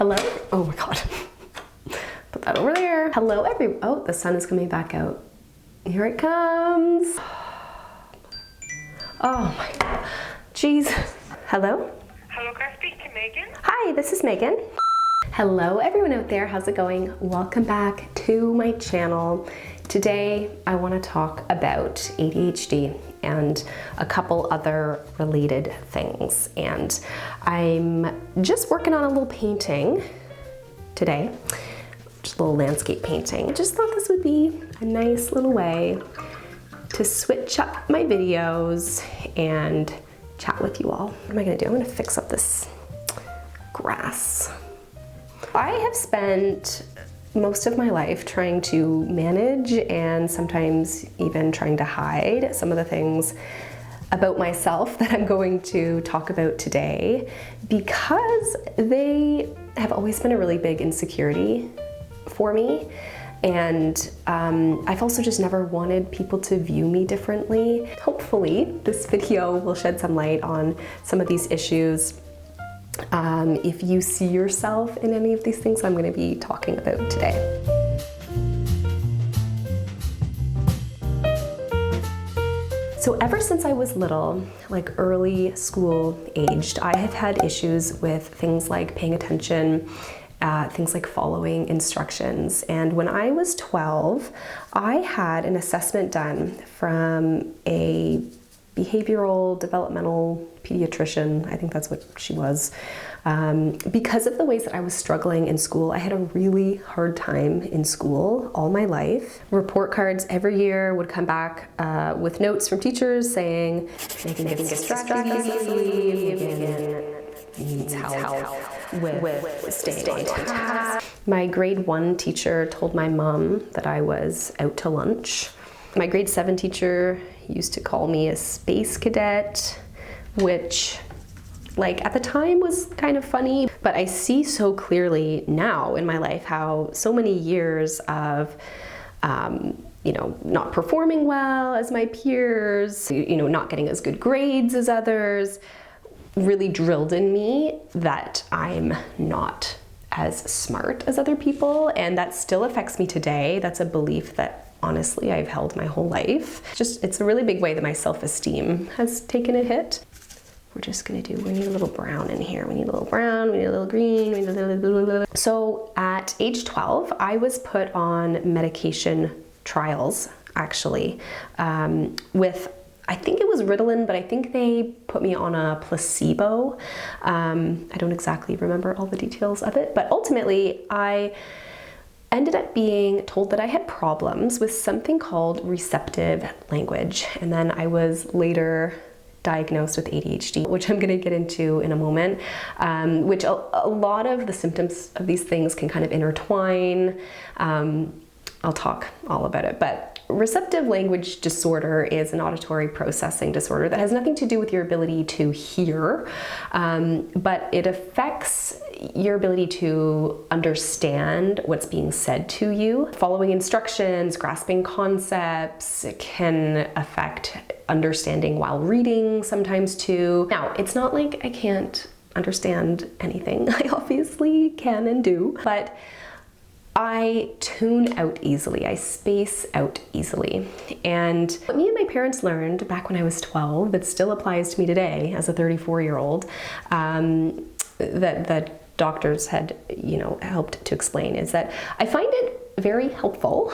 Hello? Oh my God. Put that over there. Hello, everyone. Oh, the sun is coming back out. Here it comes. Oh my God. Jeez. Hello? Hello, can I speak to Megan? Hi, this is Megan. Hello, everyone out there. How's it going? Welcome back to my channel. Today, I want to talk about ADHD and a couple other related things. And I'm just working on a little painting today, just a little landscape painting. I just thought this would be a nice little way to switch up my videos and chat with you all. What am I gonna do? I'm gonna fix up this grass. I have spent most of my life trying to manage and sometimes even trying to hide some of the things about myself that I'm going to talk about today because they have always been a really big insecurity for me. And I've also just never wanted people to view me differently. Hopefully this video will shed some light on some of these issues. If you see yourself in any of these things I'm going to be talking about today. So ever since I was little, like early school aged, I have had issues with things like paying attention, things like following instructions. And when I was 12, I had an assessment done from a behavioral developmental pediatrician. I think that's what she was. Because of the ways that I was struggling in school, I had a really hard time in school all my life. Report cards every year would come back with notes from teachers saying, Megan gets distracted easily, Megan needs help with staying on task. My grade 1 teacher told my mom that I was out to lunch. My grade 7 teacher used to call me a space cadet, which like at the time was kind of funny, but I see so clearly now in my life how so many years of not performing well as my peers, not getting as good grades as others, really drilled in me that I'm not as smart as other people, and that still affects me today. That's a belief that honestly I've held my whole life. It's a really big way that my self-esteem has taken a hit. We need a little brown in here. We need a little brown, we need a little green, we need a little. So at age 12, I was put on medication trials, actually, with, I think it was Ritalin, but I think they put me on a placebo. I don't exactly remember all the details of it, but ultimately I ended up being told that I had problems with something called receptive language. And then I was later diagnosed with ADHD, which I'm gonna get into in a moment, which a lot of the symptoms of these things can kind of intertwine. I'll talk all about it, but receptive language disorder is an auditory processing disorder that has nothing to do with your ability to hear, but it affects your ability to understand what's being said to you. Following instructions, grasping concepts, it can affect understanding while reading sometimes too. Now, it's not like I can't understand anything. I obviously can and do, but I tune out easily, I space out easily. And what me and my parents learned back when I was 12, that still applies to me today as a 34-year-old, that doctors had, helped to explain, is that I find it very helpful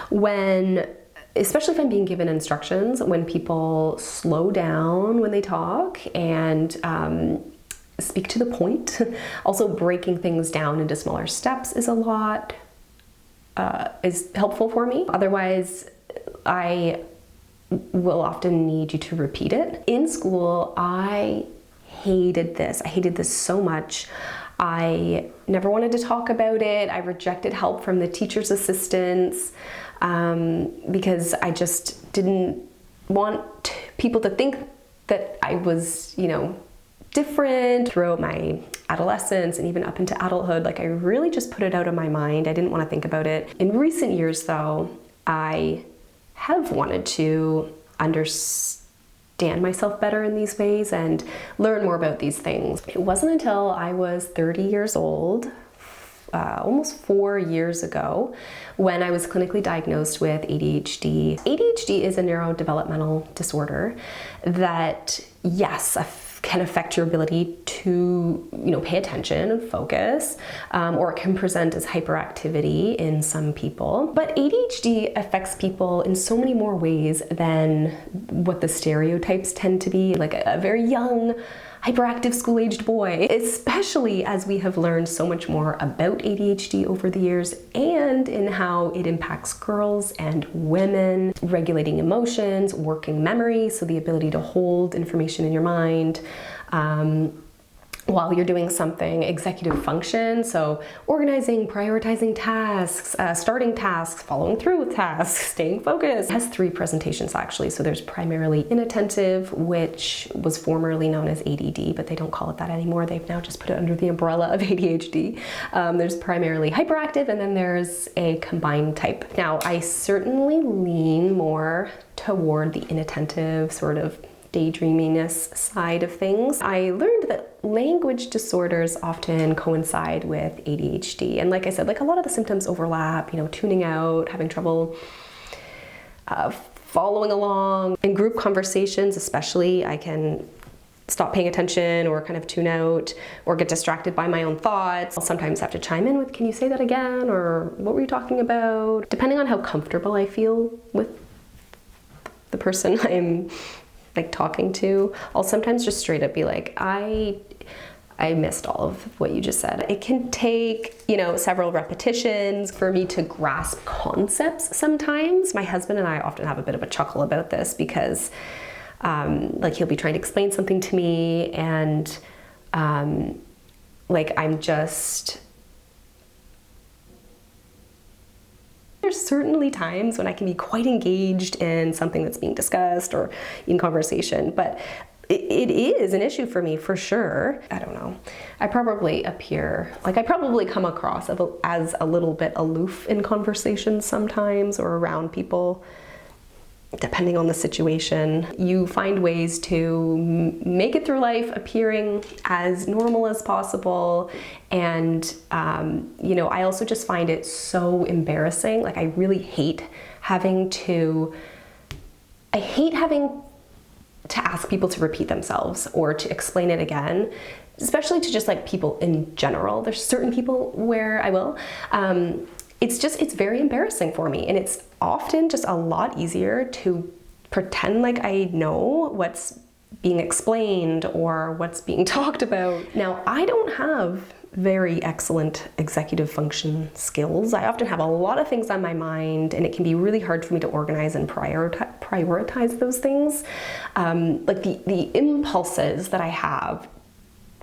when, especially if I'm being given instructions, when people slow down when they talk and speak to the point. Also, breaking things down into smaller steps is helpful for me. Otherwise, I will often need you to repeat it. In school, I hated this. I hated this so much. I never wanted to talk about it. I rejected help from the teacher's assistants because I just didn't want people to think that I was, different. Throughout my adolescence and even up into adulthood, like I really just put it out of my mind. I didn't want to think about it. In recent years though, I have wanted to understand myself better in these ways and learn more about these things. It wasn't until I was 30 years old, almost 4 years ago when I was clinically diagnosed with ADHD. ADHD is a neurodevelopmental disorder that, yes, can affect your ability to, pay attention and focus, or it can present as hyperactivity in some people. But ADHD affects people in so many more ways than what the stereotypes tend to be, like a very young, hyperactive school-aged boy, especially as we have learned so much more about ADHD over the years and in how it impacts girls and women, regulating emotions, working memory, so the ability to hold information in your mind, while you're doing something, executive function, so organizing, prioritizing tasks, starting tasks, following through with tasks, staying focused. It has 3 presentations actually. So there's primarily inattentive, which was formerly known as ADD, but they don't call it that anymore. They've now just put it under the umbrella of ADHD. There's primarily hyperactive, and then there's a combined type. Now, I certainly lean more toward the inattentive sort of daydreaminess side of things. I learned that language disorders often coincide with ADHD. And like I said, a lot of the symptoms overlap, tuning out, having trouble following along. In group conversations especially, I can stop paying attention or kind of tune out or get distracted by my own thoughts. I'll sometimes have to chime in with, can you say that again? Or what were you talking about? Depending on how comfortable I feel with the person I'm talking to, I'll sometimes just straight up be like, I missed all of what you just said. It can take, several repetitions for me to grasp concepts sometimes. My husband and I often have a bit of a chuckle about this because he'll be trying to explain something to me and I'm just, there's certainly times when I can be quite engaged in something that's being discussed or in conversation, but it is an issue for me for sure. I don't know. I probably come across as a little bit aloof in conversations sometimes or around people, depending on the situation. You find ways to make it through life appearing as normal as possible. And, I also just find it so embarrassing. I really hate having to ask people to repeat themselves or to explain it again, especially to just people in general. There's certain people where I will. It's very embarrassing for me, and it's often just a lot easier to pretend like I know what's being explained or what's being talked about. Now, I don't have very excellent executive function skills. I often have a lot of things on my mind, and it can be really hard for me to organize and prioritize those things. The impulses that I have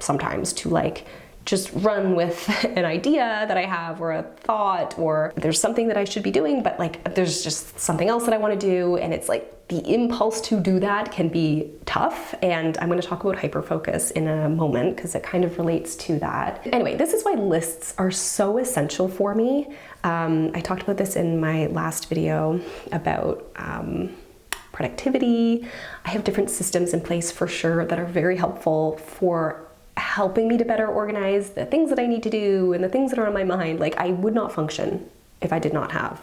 sometimes to just run with an idea that I have or a thought, or there's something that I should be doing, but there's just something else that I want to do, and it's the impulse to do that can be tough. And I'm going to talk about hyperfocus in a moment because it kind of relates to that. Anyway, this is why lists are so essential for me. I talked about this in my last video about productivity. I have different systems in place for sure that are very helpful for helping me to better organize the things that I need to do and the things that are on my mind. I would not function if I did not have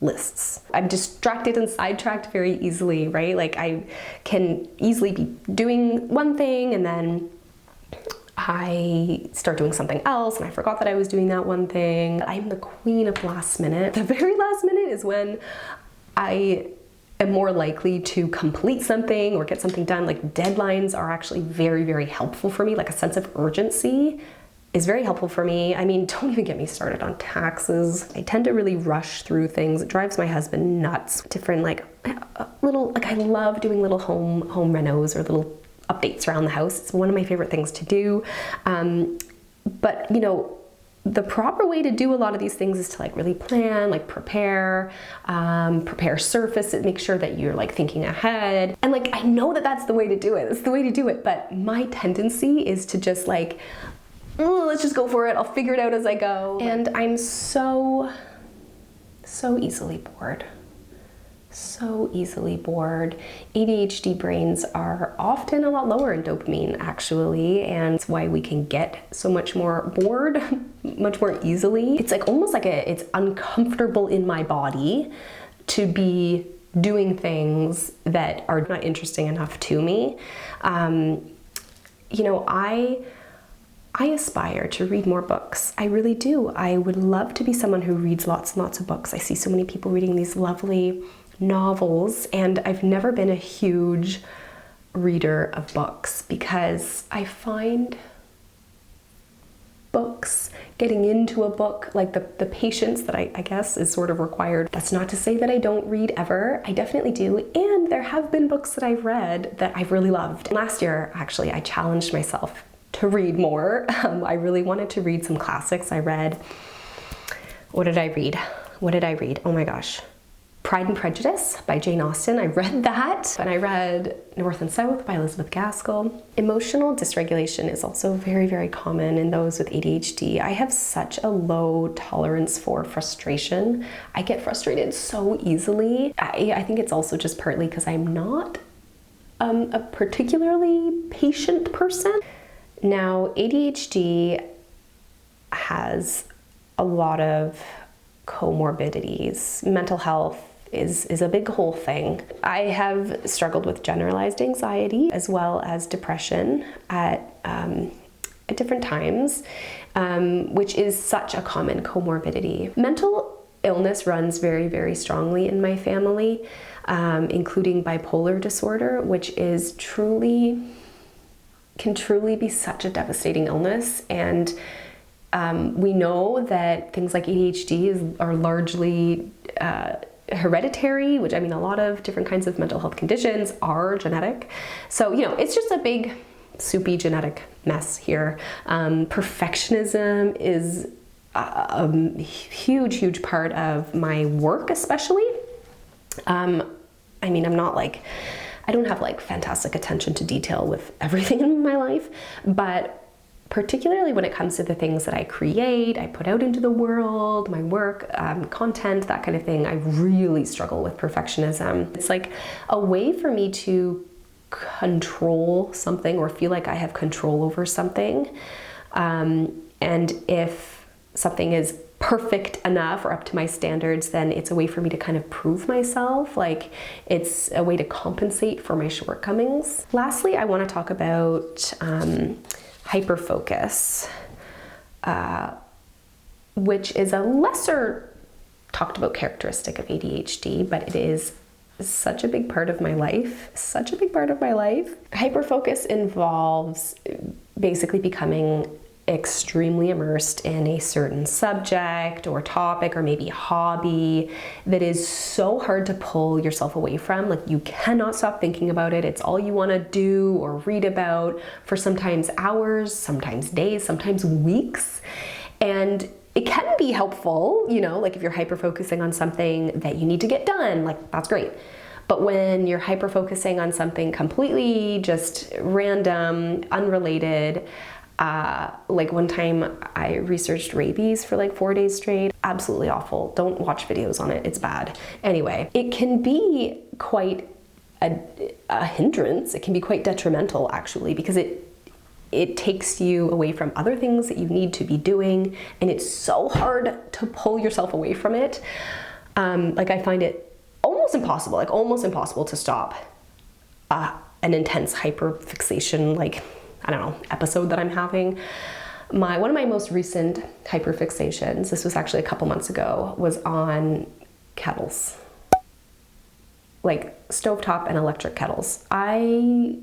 lists. I'm distracted and sidetracked very easily, right? I can easily be doing one thing and then I start doing something else and I forgot that I was doing that one thing. I'm the queen of last minute. The very last minute is when I am more likely to complete something or get something done. Deadlines are actually very, very helpful for me. A sense of urgency is very helpful for me. Don't even get me started on taxes. I tend to really rush through things. It drives my husband nuts. Different I love doing little home renos or little updates around the house. It's one of my favorite things to do. But the proper way to do a lot of these things is to really plan, prepare surface it, make sure that you're thinking ahead. And I know that that's the way to do it. It's the way to do it. But my tendency is to just let's just go for it. I'll figure it out as I go. And I'm so easily bored. so easily bored. ADHD brains are often a lot lower in dopamine, actually, and it's why we can get so much more bored much more easily. It's like almost like it's uncomfortable in my body to be doing things that are not interesting enough to me. You know, I aspire to read more books. I really do. I would love to be someone who reads lots and lots of books. I see so many people reading these lovely novels, and I've never been a huge reader of books because I find books, getting into a book, like the patience that I guess is sort of required. That's not to say that I don't read ever. I definitely do, and there have been books that I've read that I've really loved. Last year, actually, I challenged myself to read more. I really wanted to read some classics. I read, what did I read? Oh my gosh. Pride and Prejudice by Jane Austen. I read that. And I read North and South by Elizabeth Gaskell. Emotional dysregulation is also very, very common in those with ADHD. I have such a low tolerance for frustration. I get frustrated so easily. I think it's also just partly because I'm not a particularly patient person. Now, ADHD has a lot of comorbidities. Mental health is a big whole thing. I have struggled with generalized anxiety as well as depression at different times, which is such a common comorbidity. Mental illness runs very, very strongly in my family, including bipolar disorder, which can truly be such a devastating illness. And we know that things like ADHD are largely hereditary, which I mean, a lot of different kinds of mental health conditions are genetic. So, you know, it's just a big, soupy genetic mess here. Perfectionism is a huge, huge part of my work, especially. I mean, I don't have like fantastic attention to detail with everything in my life, but particularly when it comes to the things that I create, I put out into the world, my work, content, that kind of thing, I really struggle with perfectionism. It's like a way for me to control something or feel like I have control over something. And if something is perfect enough or up to my standards, then it's a way for me to kind of prove myself. Like it's a way to compensate for my shortcomings. Lastly, I want to talk about Hyperfocus, which is a lesser talked about characteristic of ADHD, but it is such a big part of my life, Hyperfocus involves basically becoming extremely immersed in a certain subject or topic or maybe hobby that is so hard to pull yourself away from. Like you cannot stop thinking about it. It's all you want to do or read about for sometimes hours, sometimes days, sometimes weeks. And it can be helpful, you know, like if you're hyper-focusing on something that you need to get done, like that's great. But when you're hyper-focusing on something completely just random, unrelated, like one time I researched rabies for like 4 days straight. Absolutely awful. Don't watch videos on it. It's bad. Anyway, it can be quite a hindrance. It can be quite detrimental actually, because it takes you away from other things that you need to be doing, and it's so hard to pull yourself away from it. Like I find it almost impossible to stop an intense hyperfixation, like I don't know, episode that I'm having. One of my most recent hyperfixations, this was actually a couple months ago, was on kettles. Like stovetop and electric kettles. I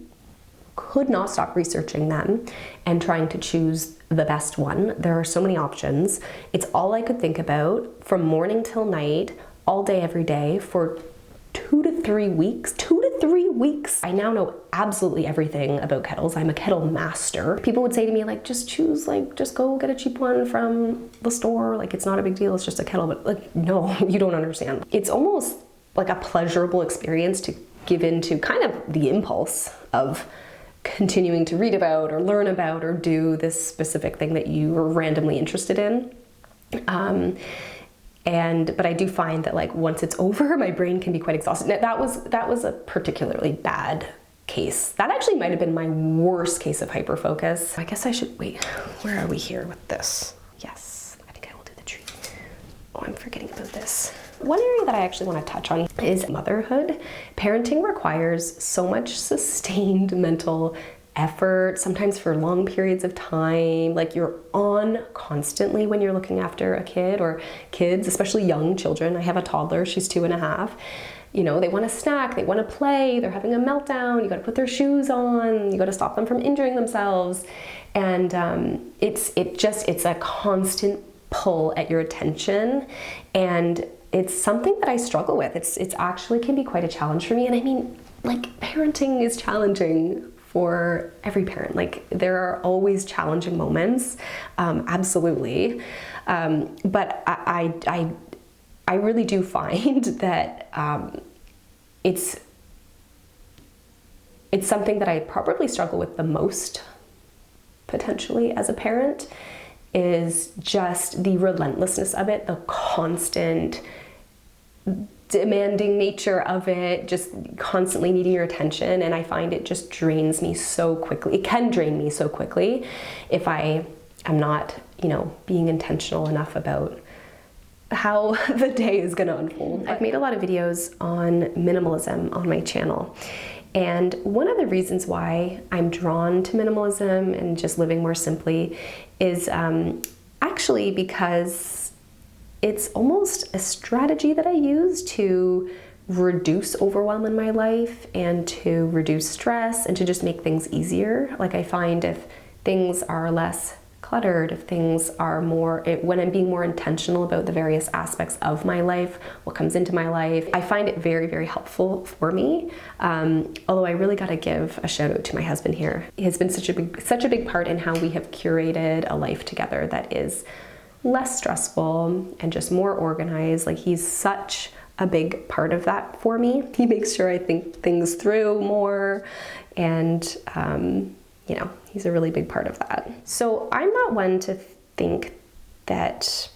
could not stop researching them and trying to choose the best one. There are so many options. It's all I could think about from morning till night, all day, every day for 2 to 3 weeks. I now know absolutely everything about kettles. I'm a kettle master. People would say to me, like, just go get a cheap one from the store. Like, it's not a big deal. It's just a kettle. But like, no, you don't understand. It's almost like a pleasurable experience to give into kind of the impulse of continuing to read about or learn about or do this specific thing that you are randomly interested in. But I do find that like once it's over, my brain can be quite exhausted. Now, that was a particularly bad case. That actually might have been my worst case of hyperfocus. I guess I should, wait, where are we here with this? Yes, I think I will do the tree. Oh, I'm forgetting about this. One area that I actually want to touch on is motherhood. Parenting requires so much sustained mental effort, sometimes for long periods of time. Like you're on constantly when you're looking after a kid or kids, especially young children. I have a toddler, she's 2.5. You know, they want a snack, they want to play, they're having a meltdown, you got to put their shoes on, you got to stop them from injuring themselves. And it's a constant pull at your attention. And it's something that I struggle with. It's actually can be quite a challenge for me. And I mean, like parenting is challenging for every parent. Like there are always challenging moments, absolutely. But I really do find that it's something that I probably struggle with the most, potentially, as a parent, is just the relentlessness of it, the constant demanding nature of it, just constantly needing your attention. And I find it just drains me so quickly. It can drain me so quickly if I am not, you know, being intentional enough about how the day is going to unfold. I've made a lot of videos on minimalism on my channel. And one of the reasons why I'm drawn to minimalism and just living more simply is actually because it's almost a strategy that I use to reduce overwhelm in my life and to reduce stress and to just make things easier. Like I find if things are less cluttered, if things are more, when I'm being more intentional about the various aspects of my life, what comes into my life, I find it very, very helpful for me. Although I really got to give a shout out to my husband here. He has been such a big part in how we have curated a life together that is less stressful and just more organized. Like he's such a big part of that for me. He makes sure I think things through more, and you know, he's a really big part of that. So I'm not one to think that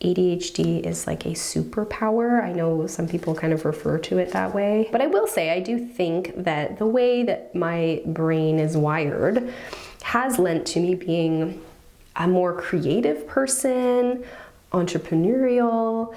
ADHD is like a superpower. I know some people kind of refer to it that way, but I will say I do think that the way that my brain is wired has lent to me being a more creative person, entrepreneurial,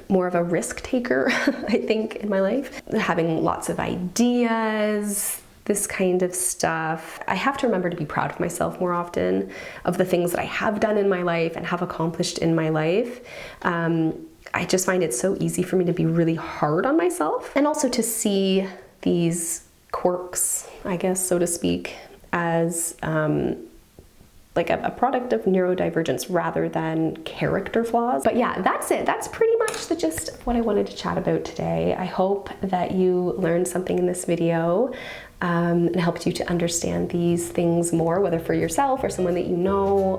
more of a risk taker, I think, in my life. Having lots of ideas, this kind of stuff. I have to remember to be proud of myself more often, of the things that I have done in my life and have accomplished in my life. I just find it so easy for me to be really hard on myself, and also to see these quirks, I guess, so to speak, as like a product of neurodivergence rather than character flaws. But yeah, that's it. That's pretty much the gist of what I wanted to chat about today. I hope that you learned something in this video and helped you to understand these things more, whether for yourself or someone that you know,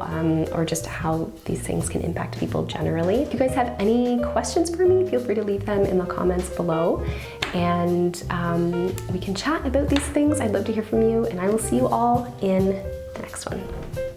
or just how these things can impact people generally. If you guys have any questions for me, feel free to leave them in the comments below, and we can chat about these things. I'd love to hear from you, and I will see you all in the next one.